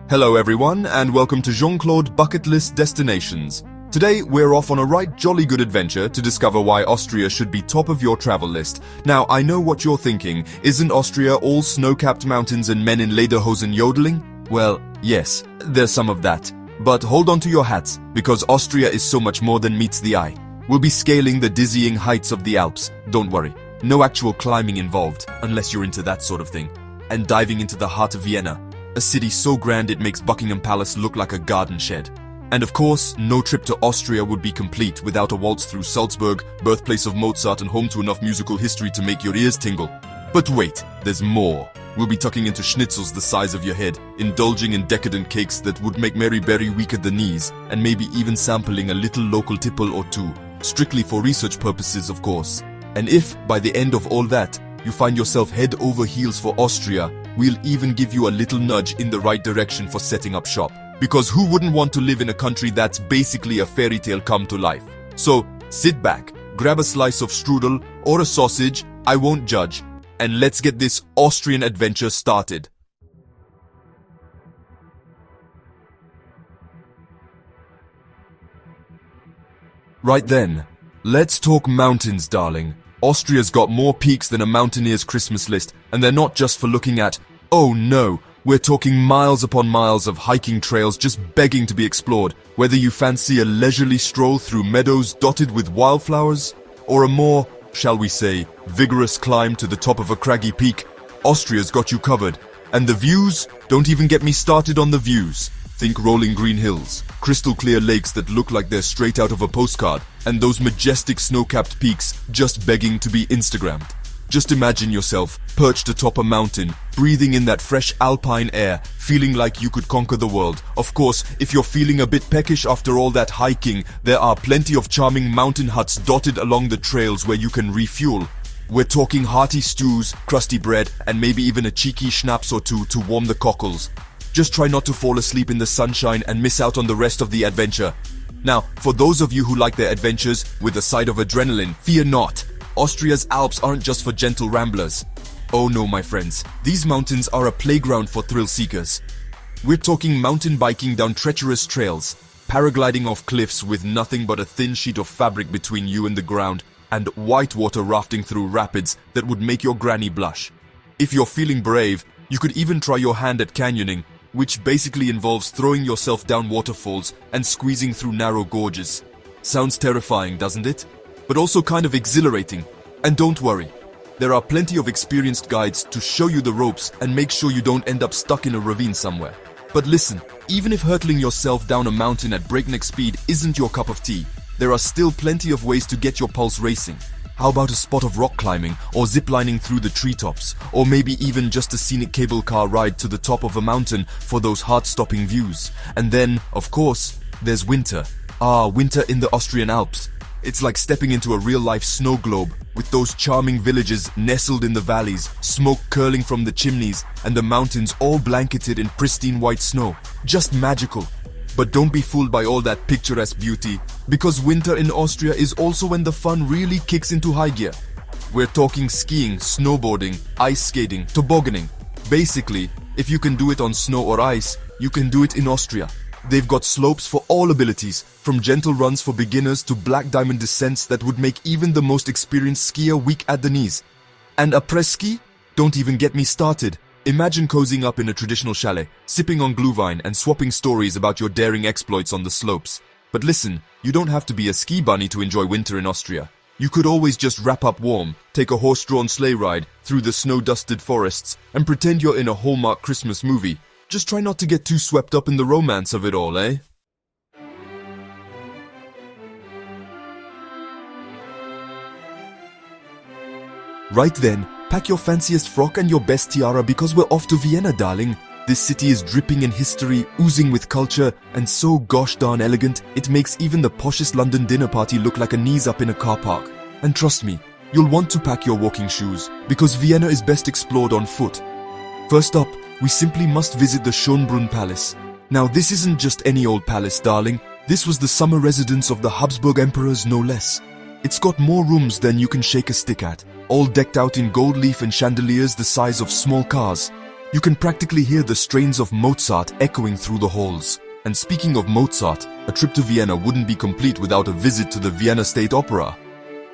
Hello everyone, and welcome to JEAN-CLAUDE Bucket List Destinations. Today, we're off on a right jolly good adventure to discover why Austria should be top of your travel list. Now, I know what you're thinking. Isn't Austria all snow-capped mountains and men in lederhosen yodeling? Well, yes, there's some of that. But hold on to your hats, because Austria is so much more than meets the eye. We'll be scaling the dizzying heights of the Alps. Don't worry, no actual climbing involved, unless you're into that sort of thing. And diving into the heart of Vienna, a city so grand it makes Buckingham Palace look like a garden shed. And of course, no trip to Austria would be complete without a waltz through Salzburg, birthplace of Mozart and home to enough musical history to make your ears tingle. But wait, there's more. We'll be tucking into schnitzels the size of your head, indulging in decadent cakes that would make Mary Berry weak at the knees, and maybe even sampling a little local tipple or two, strictly for research purposes of course. And if, by the end of all that, you find yourself head over heels for Austria, we'll even give you a little nudge in the right direction for setting up shop. Because who wouldn't want to live in a country that's basically a fairy tale come to life? So, sit back, grab a slice of strudel or a sausage, I won't judge, and let's get this Austrian adventure started. Right then, let's talk mountains, darling. Austria's got more peaks than a mountaineer's Christmas list, and they're not just for looking at. Oh no, we're talking miles upon miles of hiking trails just begging to be explored, whether you fancy a leisurely stroll through meadows dotted with wildflowers, or a more, shall we say, vigorous climb to the top of a craggy peak. Austria's got you covered. And the views? Don't even get me started on the views. Think rolling green hills, crystal clear lakes that look like they're straight out of a postcard, and those majestic snow-capped peaks just begging to be Instagrammed. Just imagine yourself perched atop a mountain, breathing in that fresh alpine air, feeling like you could conquer the world. Of course, if you're feeling a bit peckish after all that hiking, there are plenty of charming mountain huts dotted along the trails where you can refuel. We're talking hearty stews, crusty bread, and maybe even a cheeky schnapps or two to warm the cockles. Just try not to fall asleep in the sunshine and miss out on the rest of the adventure. Now, for those of you who like their adventures with a side of adrenaline, fear not. Austria's Alps aren't just for gentle ramblers. Oh no, my friends, these mountains are a playground for thrill seekers. We're talking mountain biking down treacherous trails, paragliding off cliffs with nothing but a thin sheet of fabric between you and the ground, and whitewater rafting through rapids that would make your granny blush. If you're feeling brave, you could even try your hand at canyoning, which basically involves throwing yourself down waterfalls and squeezing through narrow gorges. Sounds terrifying, doesn't it? But also kind of exhilarating. And don't worry, there are plenty of experienced guides to show you the ropes and make sure you don't end up stuck in a ravine somewhere. But listen, even if hurtling yourself down a mountain at breakneck speed isn't your cup of tea, there are still plenty of ways to get your pulse racing. How about a spot of rock climbing, or ziplining through the treetops, or maybe even just a scenic cable car ride to the top of a mountain for those heart-stopping views. And then, of course, there's winter. Winter in the Austrian Alps. It's like stepping into a real-life snow globe, with those charming villages nestled in the valleys, smoke curling from the chimneys, and the mountains all blanketed in pristine white snow. Just magical. But don't be fooled by all that picturesque beauty, because winter in Austria is also when the fun really kicks into high gear. We're talking skiing, snowboarding, ice skating, tobogganing. Basically, if you can do it on snow or ice, you can do it in Austria. They've got slopes for all abilities, from gentle runs for beginners to black diamond descents that would make even the most experienced skier weak at the knees. And après-ski? Don't even get me started. Imagine cozying up in a traditional chalet, sipping on glühwein and swapping stories about your daring exploits on the slopes. But listen, you don't have to be a ski bunny to enjoy winter in Austria. You could always just wrap up warm, take a horse-drawn sleigh ride through the snow-dusted forests, and pretend you're in a Hallmark Christmas movie. Just try not to get too swept up in the romance of it all, eh? Right then, pack your fanciest frock and your best tiara because we're off to Vienna, darling. This city is dripping in history, oozing with culture, and so gosh darn elegant, it makes even the poshest London dinner party look like a knees up in a car park. And trust me, you'll want to pack your walking shoes, because Vienna is best explored on foot. First up, we simply must visit the Schönbrunn Palace. Now this isn't just any old palace, darling. This was the summer residence of the Habsburg emperors, no less. It's got more rooms than you can shake a stick at, all decked out in gold leaf and chandeliers the size of small cars. You can practically hear the strains of Mozart echoing through the halls. And speaking of Mozart, a trip to Vienna wouldn't be complete without a visit to the Vienna State Opera.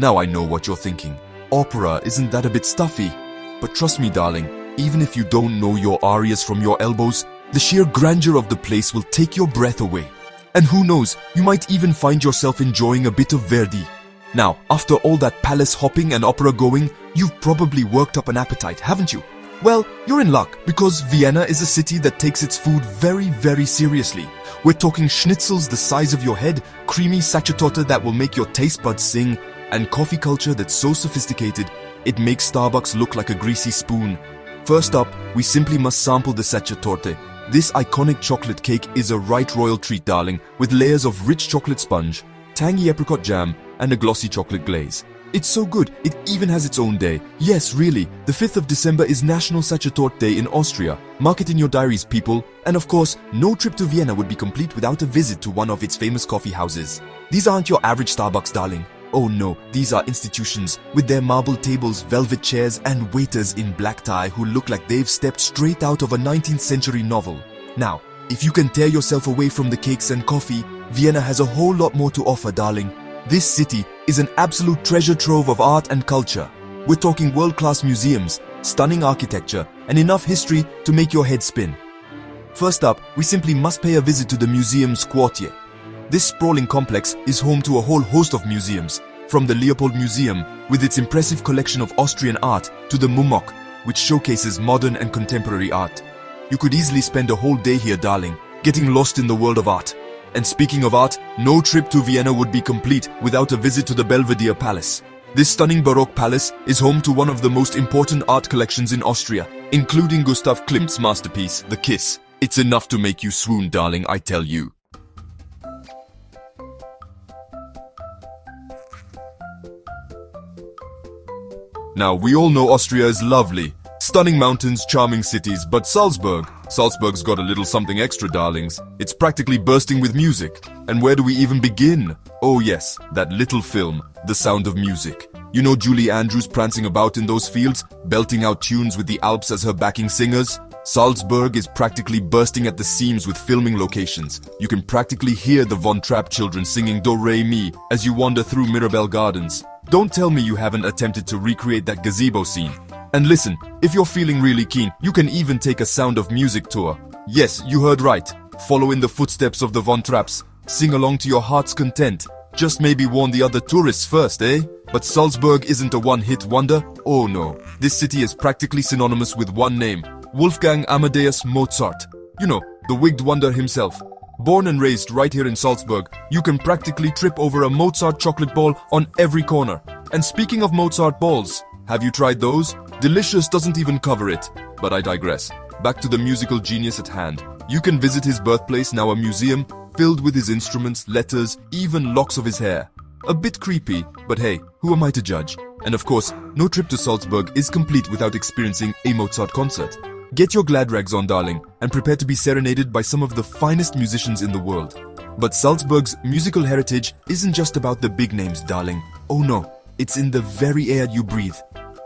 Now I know what you're thinking. Opera, isn't that a bit stuffy? But trust me, darling, even if you don't know your arias from your elbows, the sheer grandeur of the place will take your breath away. And who knows, you might even find yourself enjoying a bit of Verdi. Now, after all that palace hopping and opera going, you've probably worked up an appetite, haven't you? Well, you're in luck, because Vienna is a city that takes its food very, very seriously. We're talking schnitzels the size of your head, creamy sacerdote that will make your taste buds sing, and coffee culture that's so sophisticated, it makes Starbucks look like a greasy spoon. First up, we simply must sample the sacerdote. This iconic chocolate cake is a right royal treat, darling, with layers of rich chocolate sponge, tangy apricot jam, and a glossy chocolate glaze. It's so good, it even has its own day. Yes, really, the 5th of December is National Sacerdote Day in Austria. Mark it in your diaries, people. And of course, no trip to Vienna would be complete without a visit to one of its famous coffee houses. These aren't your average Starbucks, darling. Oh no, these are institutions, with their marble tables, velvet chairs, and waiters in black tie who look like they've stepped straight out of a 19th century novel. Now, if you can tear yourself away from the cakes and coffee, Vienna has a whole lot more to offer, darling. This city is an absolute treasure trove of art and culture. We're talking world-class museums, stunning architecture, and enough history to make your head spin. First up, we simply must pay a visit to the Museum's Quartier. This sprawling complex is home to a whole host of museums, from the Leopold Museum, with its impressive collection of Austrian art, to the Mumok, which showcases modern and contemporary art. You could easily spend a whole day here, darling, getting lost in the world of art. And speaking of art, no trip to Vienna would be complete without a visit to the Belvedere Palace. This stunning Baroque palace is home to one of the most important art collections in Austria, including Gustav Klimt's masterpiece, The Kiss. It's enough to make you swoon, darling, I tell you. Now, we all know Austria is lovely. Stunning mountains, charming cities, but Salzburg's got a little something extra, darlings. It's practically bursting with music. And where do we even begin? Oh yes, that little film, The Sound of Music. You know Julie Andrews prancing about in those fields, belting out tunes with the Alps as her backing singers? Salzburg is practically bursting at the seams with filming locations. You can practically hear the Von Trapp children singing Do Re Mi as you wander through Mirabell Gardens. Don't tell me you haven't attempted to recreate that gazebo scene. And listen, if you're feeling really keen, you can even take a Sound of Music tour. Yes, you heard right. Follow in the footsteps of the Von Trapps. Sing along to your heart's content. Just maybe warn the other tourists first, eh? But Salzburg isn't a one-hit wonder. Oh no. This city is practically synonymous with one name. Wolfgang Amadeus Mozart. You know, the wigged wonder himself. Born and raised right here in Salzburg, you can practically trip over a Mozart chocolate ball on every corner. And speaking of Mozart balls, have you tried those? Delicious doesn't even cover it. But I digress. Back to the musical genius at hand. You can visit his birthplace, now a museum, filled with his instruments, letters, even locks of his hair. A bit creepy, but hey, who am I to judge? And of course, no trip to Salzburg is complete without experiencing a Mozart concert. Get your glad rags on, darling, and prepare to be serenaded by some of the finest musicians in the world. But Salzburg's musical heritage isn't just about the big names, darling. Oh no, it's in the very air you breathe.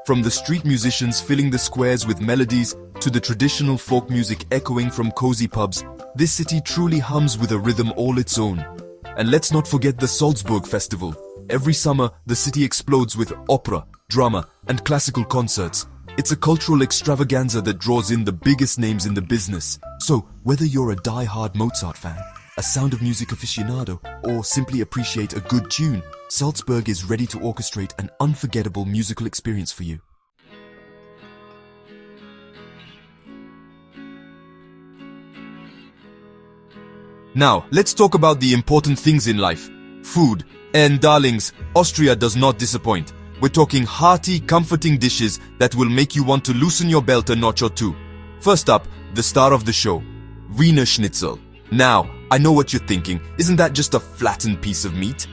From the street musicians filling the squares with melodies to the traditional folk music echoing from cozy pubs, this city truly hums with a rhythm all its own. And let's not forget the Salzburg Festival. Every summer, the city explodes with opera, drama, and classical concerts. It's a cultural extravaganza that draws in the biggest names in the business. So, whether you're a die-hard Mozart fan, a Sound of Music aficionado, or simply appreciate a good tune, Salzburg is ready to orchestrate an unforgettable musical experience for you. Now, let's talk about the important things in life. Food. And darlings, Austria does not disappoint. We're talking hearty, comforting dishes that will make you want to loosen your belt a notch or two. First up, the star of the show, Wiener Schnitzel. Now, I know what you're thinking, isn't that just a flattened piece of meat?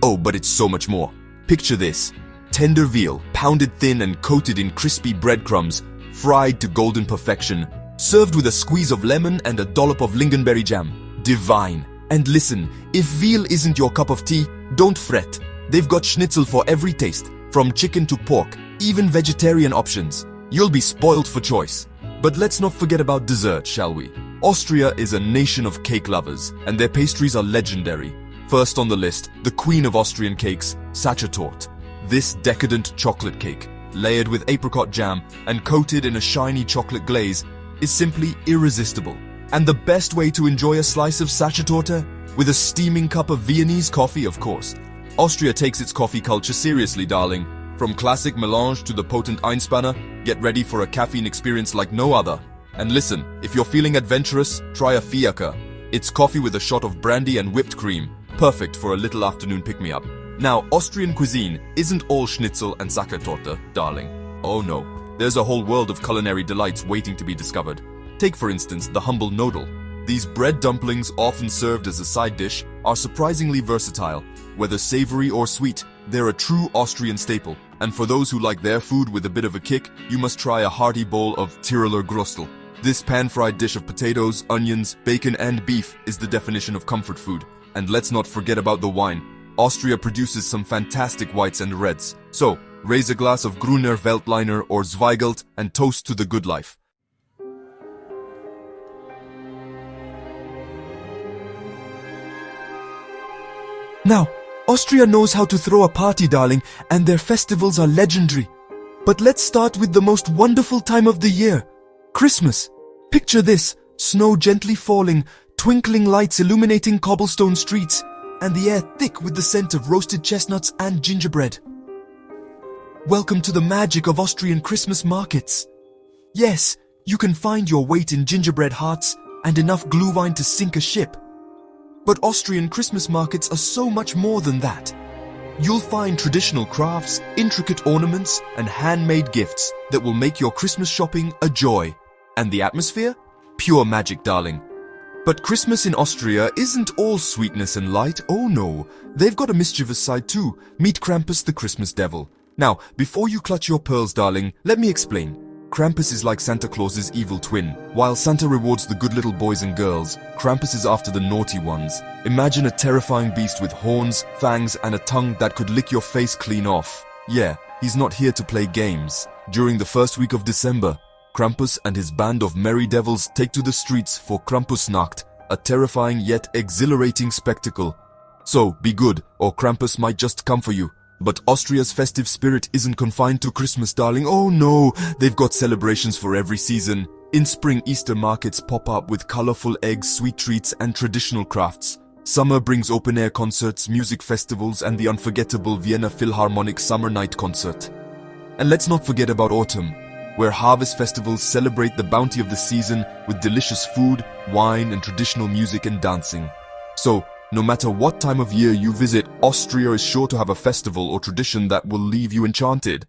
Oh, but it's so much more. Picture this. Tender veal, pounded thin and coated in crispy breadcrumbs, fried to golden perfection, served with a squeeze of lemon and a dollop of lingonberry jam. Divine. And listen, if veal isn't your cup of tea, don't fret. They've got schnitzel for every taste, from chicken to pork, even vegetarian options. You'll be spoiled for choice. But let's not forget about dessert, shall we? Austria is a nation of cake lovers, and their pastries are legendary. First on the list, the queen of Austrian cakes, Sachertorte. This decadent chocolate cake, layered with apricot jam and coated in a shiny chocolate glaze, is simply irresistible. And the best way to enjoy a slice of Sachertorte? With a steaming cup of Viennese coffee, of course. Austria takes its coffee culture seriously, darling. From classic melange to the potent Einspanner, get ready for a caffeine experience like no other. And listen, if you're feeling adventurous, try a Fiaker. It's coffee with a shot of brandy and whipped cream. Perfect for a little afternoon pick-me-up. Now, Austrian cuisine isn't all schnitzel and Sachertorte, darling. Oh no, there's a whole world of culinary delights waiting to be discovered. Take for instance the humble Knödel. These bread dumplings, often served as a side dish, are surprisingly versatile. Whether savory or sweet, they're a true Austrian staple. And for those who like their food with a bit of a kick, you must try a hearty bowl of Tiroler Grostel. This pan-fried dish of potatoes, onions, bacon and beef is the definition of comfort food. And let's not forget about the wine. Austria produces some fantastic whites and reds. So, raise a glass of Gruner Veltliner or Zweigelt and toast to the good life. Now, Austria knows how to throw a party, darling, and their festivals are legendary. But let's start with the most wonderful time of the year, Christmas. Picture this, snow gently falling, twinkling lights illuminating cobblestone streets, and the air thick with the scent of roasted chestnuts and gingerbread. Welcome to the magic of Austrian Christmas markets. Yes, you can find your weight in gingerbread hearts and enough glühwein to sink a ship. But Austrian Christmas markets are so much more than that. You'll find traditional crafts, intricate ornaments, and handmade gifts that will make your Christmas shopping a joy. And the atmosphere? Pure magic, darling. But Christmas in Austria isn't all sweetness and light, oh no. They've got a mischievous side too. Meet Krampus the Christmas devil. Now, before you clutch your pearls, darling, let me explain. Krampus is like Santa Claus's evil twin. While Santa rewards the good little boys and girls, Krampus is after the naughty ones. Imagine a terrifying beast with horns, fangs, and a tongue that could lick your face clean off. Yeah, he's not here to play games. During the first week of December, Krampus and his band of merry devils take to the streets for Krampusnacht, a terrifying yet exhilarating spectacle. So, be good, or Krampus might just come for you. But Austria's festive spirit isn't confined to Christmas, darling. Oh no, they've got celebrations for every season. In spring, Easter markets pop up with colorful eggs, sweet treats, and traditional crafts. Summer brings open-air concerts, music festivals, and the unforgettable Vienna Philharmonic Summer Night Concert. And let's not forget about autumn, where harvest festivals celebrate the bounty of the season with delicious food, wine, and traditional music and dancing. So, no matter what time of year you visit, Austria is sure to have a festival or tradition that will leave you enchanted.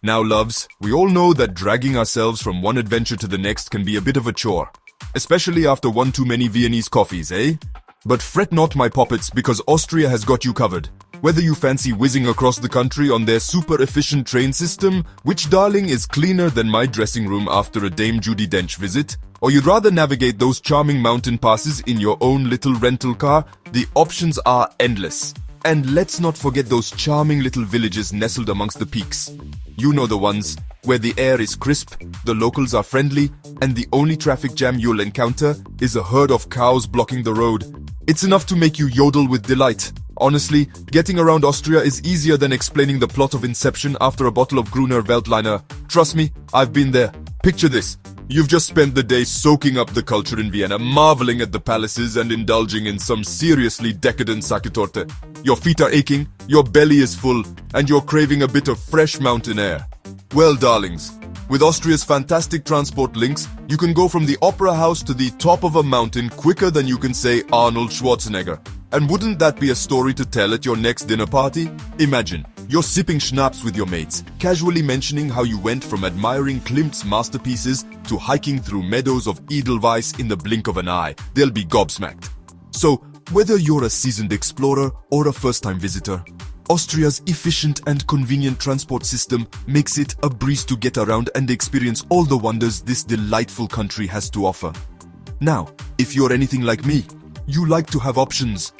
Now, loves, we all know that dragging ourselves from one adventure to the next can be a bit of a chore. Especially after one too many Viennese coffees, eh? But fret not, my poppets, because Austria has got you covered. Whether you fancy whizzing across the country on their super efficient train system, which darling is cleaner than my dressing room after a Dame Judi Dench visit, or you'd rather navigate those charming mountain passes in your own little rental car, the options are endless. And let's not forget those charming little villages nestled amongst the peaks. You know the ones, where the air is crisp, the locals are friendly, and the only traffic jam you'll encounter is a herd of cows blocking the road. It's enough to make you yodel with delight. Honestly, getting around Austria is easier than explaining the plot of Inception after a bottle of Gruner Veltliner. Trust me, I've been there. Picture this. You've just spent the day soaking up the culture in Vienna, marveling at the palaces and indulging in some seriously decadent Sachertorte. Your feet are aching, your belly is full, and you're craving a bit of fresh mountain air. Well, darlings, with Austria's fantastic transport links, you can go from the opera house to the top of a mountain quicker than you can say Arnold Schwarzenegger. And wouldn't that be a story to tell at your next dinner party? Imagine, you're sipping schnapps with your mates, casually mentioning how you went from admiring Klimt's masterpieces to hiking through meadows of Edelweiss in the blink of an eye. They'll be gobsmacked. So, whether you're a seasoned explorer or a first-time visitor, Austria's efficient and convenient transport system makes it a breeze to get around and experience all the wonders this delightful country has to offer. Now, if you're anything like me, you like to have options.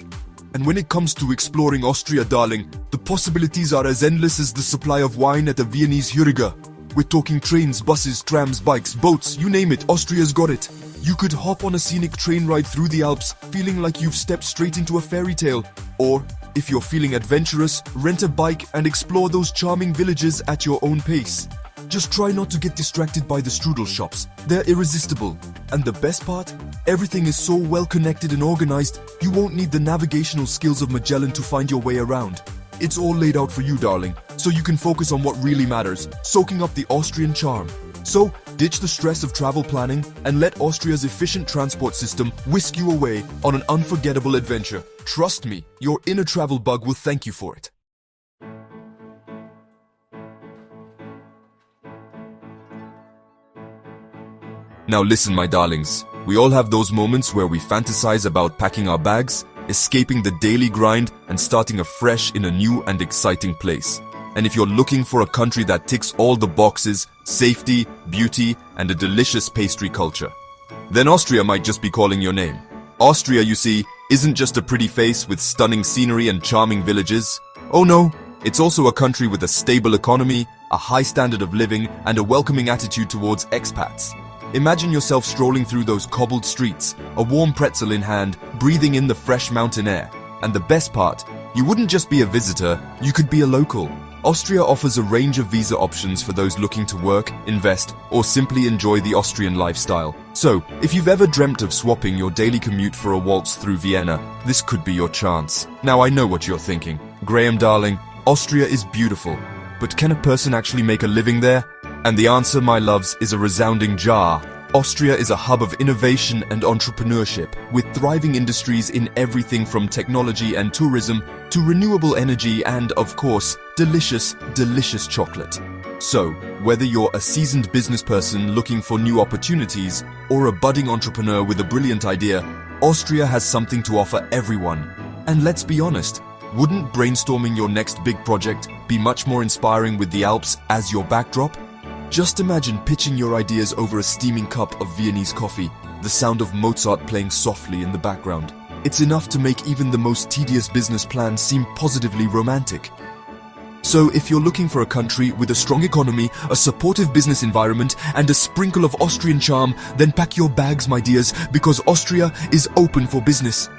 And when it comes to exploring Austria, darling, the possibilities are as endless as the supply of wine at a Viennese Hürger. We're talking trains, buses, trams, bikes, boats, you name it, Austria's got it. You could hop on a scenic train ride through the Alps, feeling like you've stepped straight into a fairy tale. Or, if you're feeling adventurous, rent a bike and explore those charming villages at your own pace. Just try not to get distracted by the strudel shops. They're irresistible. And the best part? Everything is so well connected and organized, you won't need the navigational skills of Magellan to find your way around. It's all laid out for you, darling, so you can focus on what really matters, soaking up the Austrian charm. So, ditch the stress of travel planning and let Austria's efficient transport system whisk you away on an unforgettable adventure. Trust me, your inner travel bug will thank you for it. Now listen, my darlings, we all have those moments where we fantasize about packing our bags, escaping the daily grind, and starting afresh in a new and exciting place. And if you're looking for a country that ticks all the boxes, safety, beauty, and a delicious pastry culture, then Austria might just be calling your name. Austria, you see, isn't just a pretty face with stunning scenery and charming villages. Oh no, it's also a country with a stable economy, a high standard of living, and a welcoming attitude towards expats. Imagine yourself strolling through those cobbled streets, a warm pretzel in hand, breathing in the fresh mountain air. And the best part, you wouldn't just be a visitor, you could be a local. Austria offers a range of visa options for those looking to work, invest, or simply enjoy the Austrian lifestyle. So, if you've ever dreamt of swapping your daily commute for a waltz through Vienna, this could be your chance. Now I know what you're thinking. Graham, darling, Austria is beautiful, but can a person actually make a living there? And the answer, my loves, is a resounding jar. Austria is a hub of innovation and entrepreneurship, with thriving industries in everything from technology and tourism to renewable energy and, of course, delicious, delicious chocolate. So, whether you're a seasoned business person looking for new opportunities or a budding entrepreneur with a brilliant idea, Austria has something to offer everyone. And let's be honest, wouldn't brainstorming your next big project be much more inspiring with the Alps as your backdrop? Just imagine pitching your ideas over a steaming cup of Viennese coffee, the sound of Mozart playing softly in the background. It's enough to make even the most tedious business plan seem positively romantic. So if you're looking for a country with a strong economy, a supportive business environment, and a sprinkle of Austrian charm, then pack your bags, my dears, because Austria is open for business.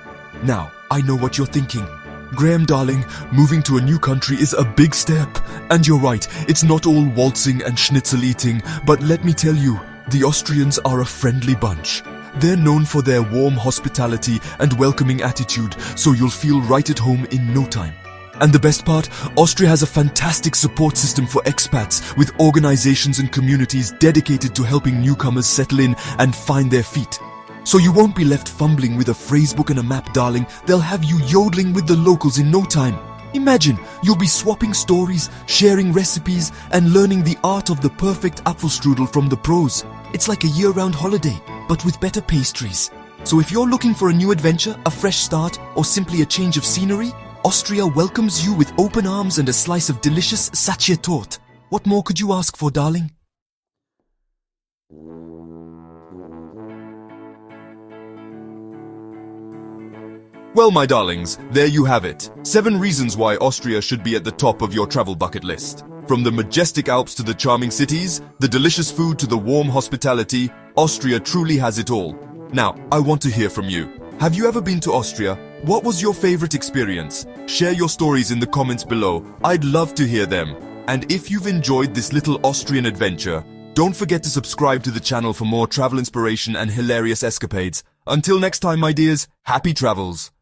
Now, I know what you're thinking. Graham, darling, moving to a new country is a big step. And you're right, it's not all waltzing and schnitzel eating, but let me tell you, the Austrians are a friendly bunch. They're known for their warm hospitality and welcoming attitude, so you'll feel right at home in no time. And the best part, Austria has a fantastic support system for expats, with organizations and communities dedicated to helping newcomers settle in and find their feet. So you won't be left fumbling with a phrasebook and a map, darling. They'll have you yodeling with the locals in no time. Imagine, you'll be swapping stories, sharing recipes, and learning the art of the perfect Apfelstrudel from the pros. It's like a year-round holiday, but with better pastries. So if you're looking for a new adventure, a fresh start, or simply a change of scenery, Austria welcomes you with open arms and a slice of delicious Sacher-Torte. What more could you ask for, darling? Well, my darlings, there you have it. 7 reasons why Austria should be at the top of your travel bucket list. From the majestic Alps to the charming cities, the delicious food to the warm hospitality, Austria truly has it all. Now, I want to hear from you. Have you ever been to Austria? What was your favorite experience? Share your stories in the comments below. I'd love to hear them. And if you've enjoyed this little Austrian adventure, don't forget to subscribe to the channel for more travel inspiration and hilarious escapades. Until next time, my dears, happy travels.